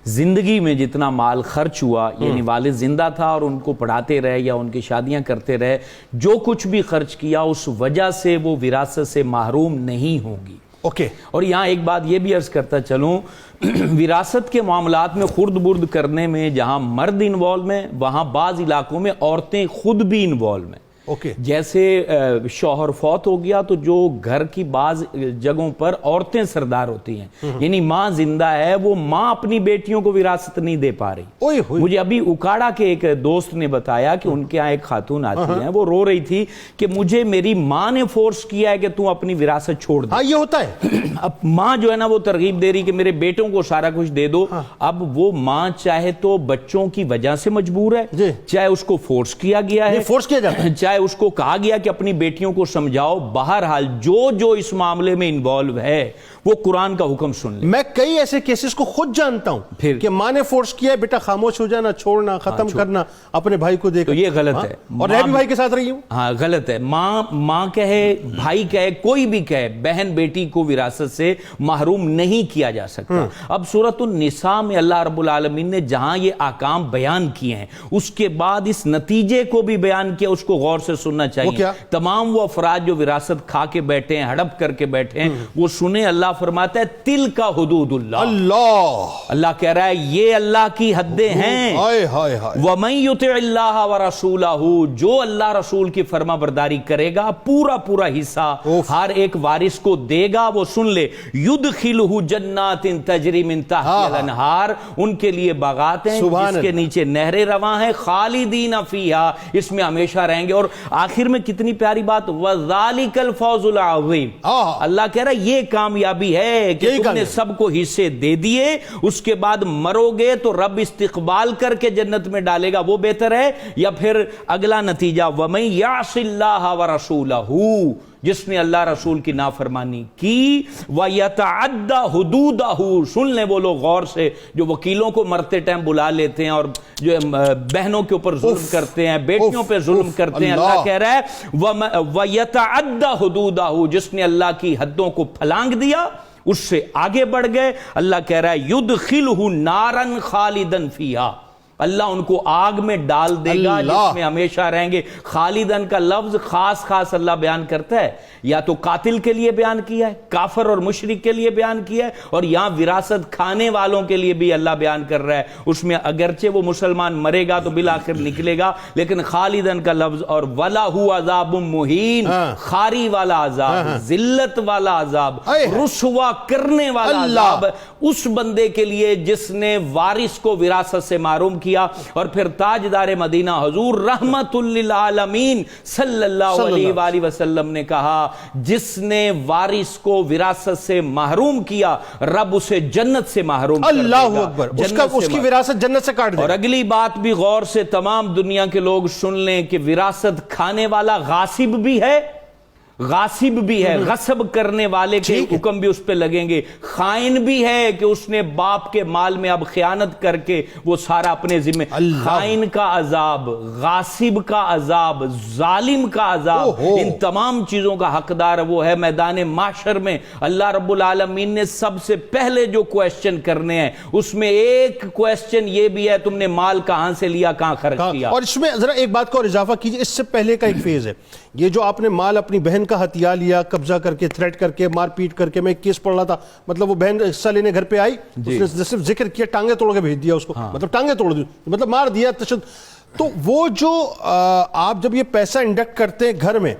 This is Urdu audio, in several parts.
زندگی میں جتنا مال خرچ ہوا، یعنی والد زندہ تھا اور ان کو پڑھاتے رہے یا ان کی شادیاں کرتے رہے، جو کچھ بھی خرچ کیا اس وجہ سے وہ وراثت سے محروم نہیں ہوں گی۔ اور یہاں ایک بات یہ بھی عرض کرتا چلوں، وراثت کے معاملات میں خرد برد کرنے میں جہاں مرد انوالو ہیں، وہاں بعض علاقوں میں عورتیں خود بھی انوالو ہیں۔ جیسے شوہر فوت ہو گیا تو جو گھر کی بعض جگہوں پر عورتیں سردار ہوتی ہیں، یعنی ماں زندہ ہے، وہ ماں اپنی بیٹیوں کو وراثت نہیں دے پا رہی۔ مجھے ابھی اکاڑا کے ایک دوست نے بتایا کہ ان کے ہاں ایک خاتون آتی ہیں، وہ رو رہی تھی کہ مجھے میری ماں نے فورس کیا ہے کہ تم اپنی وراثت چھوڑ دے۔ یہ ہوتا ہے، اب ماں جو ہے نا وہ ترغیب دے رہی کہ میرے بیٹوں کو سارا کچھ دے دو۔ اب وہ ماں چاہے تو بچوں کی وجہ سے مجبور ہے، چاہے اس کو فورس کیا گیا ہے، چاہے اس کو کہا گیا کہ اپنی بیٹیوں کو سمجھاؤ۔ بہرحال جو اس معاملے میں انوالو ہے وہ قرآن کا حکم سن لے۔ میں کئی ایسے کیسز کو خود جانتا ہوں کہ ماں نے فورس کیا ہے بیٹا خاموش ہو جانا، چھوڑنا، ختم کرنا، اپنے بھائی کو دے کر۔ تو یہ غلط ہے، اور میں بھی بھائی کے ساتھ رہی ہوں۔ ہاں غلط ہے، ماں کہے، بھائی کہے، کوئی بھی کہے، بہن بیٹی کو وراثت سے محروم نہیں کیا جا سکتا۔ اب سورۃ النساء میں اللہ رب العالمین نے جہاں یہ احکام بیان کیے ہیں، اس کے بعد اس نتیجے کو بھی بیان کیا، اس کو غور سے سننا چاہیے۔ تمام وہ افراد جو وراثت کھا کے بیٹھے ہیں، ہڑپ کر کے بیٹھے ہیں، وہ سنیں۔ اللہ فرماتا ہے تلک حدود اللہ، اللہ کہہ رہا ہے یہ اللہ کی حدیں ہیں۔ وَمَن يُطِعِ اللَّهَ وَرَسُولَهُ، جو اللہ رسول کی فرما برداری کرے گا پورا حصہ ہر ایک وارث کو دے گا۔ وہ سن لے، يُدْخِلُهُ جَنَّاتٍ تَجْرِي مِن تَحْتِهَا الْأَنْهَارُ، ان کے لیے باغات ہیں جس کے نیچے نہریں رواں ہیں، خالدین فیہا، اس میں ہمیشہ رہیں گے۔ اور آخر میں کتنی پیاری بات، وَذَلِكَ الْفَوْزُ الْعَظِيمُ، اللہ کہہ رہا ہے یہ کامیابی ہے کہ تم نے سب کو حصے دے دیے، اس کے بعد مرو گے تو رب استقبال کر کے جنت میں ڈالے گا، وہ بہتر ہے یا پھر اگلا نتیجہ وَمَن يَعْصِ اللَّهَ وَرَسُولَهُ، جس نے اللہ رسول کی نافرمانی کی، وَيَتَعَدَّ حُدُودَهُ، سن لیں وہ لوگ غور سے جو وکیلوں کو مرتے ٹائم بلا لیتے ہیں اور جو بہنوں کے اوپر ظلم کرتے ہیں، بیٹیوں پہ ظلم کرتے ہیں، اللہ کہہ رہا ہے وَيَتَعَدَّ حُدُودَهُ، جس نے اللہ کی حدوں کو پھلانگ دیا، اس سے آگے بڑھ گئے، اللہ کہہ رہا ہے يُدْخِلُهُ نَارًا خَالِدًا فِيهَا، اللہ ان کو آگ میں ڈال دے گا جس میں ہمیشہ رہیں گے۔ خالدن کا لفظ خاص اللہ بیان کرتا ہے، یا تو قاتل کے لیے بیان کیا ہے، کافر اور مشرک کے لیے بیان کیا ہے، اور یہاں وراثت کھانے والوں کے لیے بھی اللہ بیان کر رہا ہے۔ اس میں اگرچہ وہ مسلمان مرے گا تو بالآخر نکلے گا، لیکن خالدن کا لفظ، اور وَلَهُ عَذَابٌ مُّهِینٌ، خاری والا عذاب، ذلت والا عذاب، رسوا کرنے والا عذاب اس بندے کے لیے جس نے وارث کو وراثت سے محروم کیا۔ اور پھر تاجدار مدینہ حضور رحمت للعالمین صلی اللہ علیہ وآلہ وسلم نے کہا جس نے وارث کو وراثت سے محروم کیا رب اسے جنت سے محروم کر دے گا۔ اللہ اکبر، اس کی وراثت جنت سے کاٹ دے گا۔ اور اگلی بات بھی غور سے تمام دنیا کے لوگ سن لیں کہ وراثت کھانے والا غاصب بھی ہے، غاصب بھی ہے، غصب کرنے والے کے حکم بھی اس پہ لگیں گے، خائن بھی ہے کہ اس نے باپ کے مال میں اب خیانت کر کے وہ سارا اپنے ذمہ۔ خائن کا عذاب، غاصب کا عذاب، ظالم کا عذاب، ان تمام چیزوں کا حقدار وہ ہے میدان محشر میں۔ اللہ رب العالمین نے سب سے پہلے جو کویسچن کرنے ہیں اس میں ایک کویسچن یہ بھی ہے تم نے مال کہاں سے لیا، کہاں خرچ کیا۔ اور اس میں ذرا ایک بات کو اور اضافہ کیجئے، اس سے پہلے کا ایک فیز ہے یہ جو آپ نے مال اپنی بہن کا ہتھیا لیا، قبضہ کر کے، تھریٹ کر کے، مار پیٹ کر کے، میں کیس پڑھ رہا تھا، مطلب وہ بہن حصہ لینے گھر پہ آئی، اس نے صرف ذکر کیا، ٹانگیں توڑ کے بھیج دیا اس کو، مطلب ٹانگیں توڑ دی، مطلب مار دیا، تو وہ جو آپ جب یہ پیسہ انڈکٹ کرتے ہیں گھر میں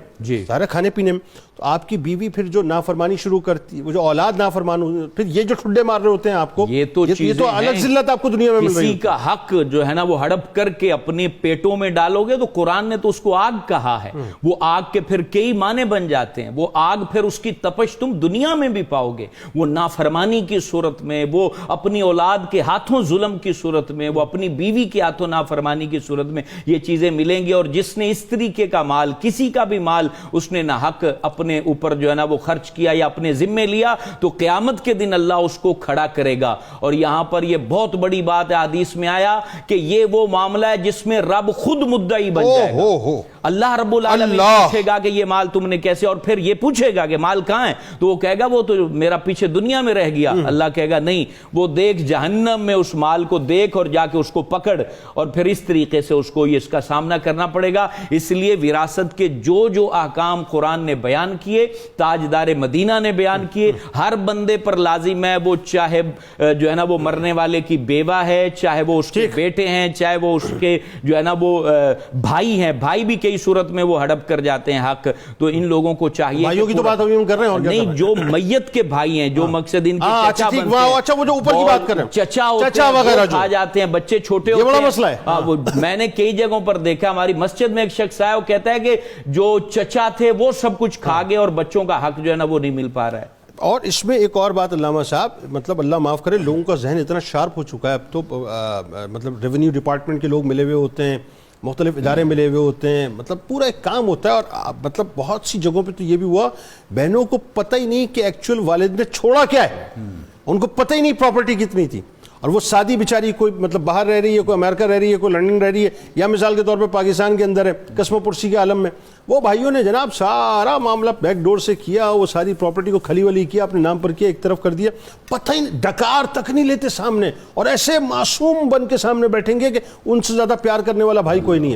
سارے کھانے پینے میں، تو آپ کی بیوی پھر جو نافرمانی شروع کرتی ہے، وہ جو اولاد نافرمان ہوئی، پھر یہ جو ٹھڈے مار رہے ہوتے ہیں آپ کو، یہ تو الگ ذلت آپ کو دنیا میں مل رہی ہے۔ کسی کا حق جو ہے نا وہ ہڑپ کر کے اپنے پیٹوں میں ڈالو گے تو قرآن نے تو اس کو آگ کہا ہے، وہ آگ کے پھر کئی معنی بن جاتے ہیں، وہ آگ پھر اس کی تپش تم دنیا میں بھی پاؤ گے، وہ نافرمانی کی صورت میں، وہ اپنی اولاد کے ہاتھوں ظلم کی صورت میں، وہ اپنی بیوی کے ہاتھوں نافرمانی کی صورت میں یہ چیزیں ملیں گی۔ اور جس نے اس طریقے کا مال، کسی کا بھی مال اس نے نہ حق اپنے اوپر جو ہے نا وہ خرچ کیا یا اپنے ذمے لیا، تو قیامت کے دن اللہ اس کو کھڑا کرے گا۔ اور یہاں پر یہ بہت بڑی بات ہے، حدیث میں آیا کہ یہ وہ معاملہ ہے جس میں رب خود مدعی بن جائے گا۔ اللہ رب العالمین پوچھے گا کہ یہ مال تم نے کیسے، اور پھر یہ پوچھے گا کہ مال کہاں ہے، تو وہ کہے گا وہ تو میرا پیچھے دنیا میں رہ گیا۔ اللہ کہے گا نہیں، وہ دیکھ جہنم میں اس مال کو دیکھ اور جا کے اس کو پکڑ، اور پھر اس طریقے سے اس کو اس کا سامنا کرنا پڑے گا۔ اس لیے وراثت کے جو احکام قرآن نے بیان کیے، تاجدار مدینہ نے بیان کیے، ہر بندے پر لازم ہے، وہ چاہے جو ہے نا وہ مرنے والے کی بیوہ ہے، چاہے وہ اس کے بیٹے ہیں، چاہے وہ اس کے جو ہے نا وہ بھائی ہیں، بھائی بھی کئی صورت میں وہ ہڑپ کر جاتے ہیں حق، تو ان لوگوں کو چاہیے بھائیوں کی تو بات ابھی ہم کر رہے ہیں، نہیں جو میت کے بھائی ہیں، جو مقصد ان کے چچا بنتے ہیں، اچھا وہ جو اوپر کی بات کر رہے ہیں، چچا وغیرہ کھا جاتے ہیں، بچے چھوٹے ہوتے ہیں، یہ بڑا مسئلہ ہے۔ وہ میں نے کئی جگہوں پر دیکھا، ہماری مسجد میں ایک شخص آیا، وہ کہتا ہے کہ جو چچا تھے وہ سب کچھ کھا گئے اور بچوں کا حق جو ہے نا وہ نہیں مل پا رہا ہے۔ اور اس میں ایک اور بات علامہ صاحب، مطلب اللہ معاف کرے، لوگوں کا ذہن اتنا شارپ ہو چکا ہے اب تو، مطلب ریونیو ڈپارٹمنٹ کے لوگ ملے ہوئے ہوتے ہیں، مختلف ادارے ملے ہوئے ہوتے ہیں، مطلب پورا ایک کام ہوتا ہے، اور مطلب بہت سی جگہوں پہ تو یہ بھی ہوا بہنوں کو پتہ ہی نہیں کہ ایکچوئل والد نے چھوڑا کیا ہے، ان کو پتہ ہی نہیں پراپرٹی کتنی تھی، اور وہ سادی بیچاری کوئی مطلب باہر رہ رہی ہے، کوئی امریکہ رہ رہی ہے، کوئی لنڈن رہ رہی ہے، یا مثال کے طور پہ پاکستان کے اندر ہے، قسم پرسی کے عالم میں، وہ بھائیوں نے جناب سارا معاملہ بیک ڈور سے کیا، وہ ساری پراپرٹی کو کھلی ولی کیا، اپنے نام پر کیا، ایک طرف کر دیا، پتہ ہی ڈکار تک نہیں لیتے سامنے، اور ایسے معصوم بن کے سامنے بیٹھیں گے کہ ان سے زیادہ پیار کرنے والا بھائی کوئی نہیں ہے۔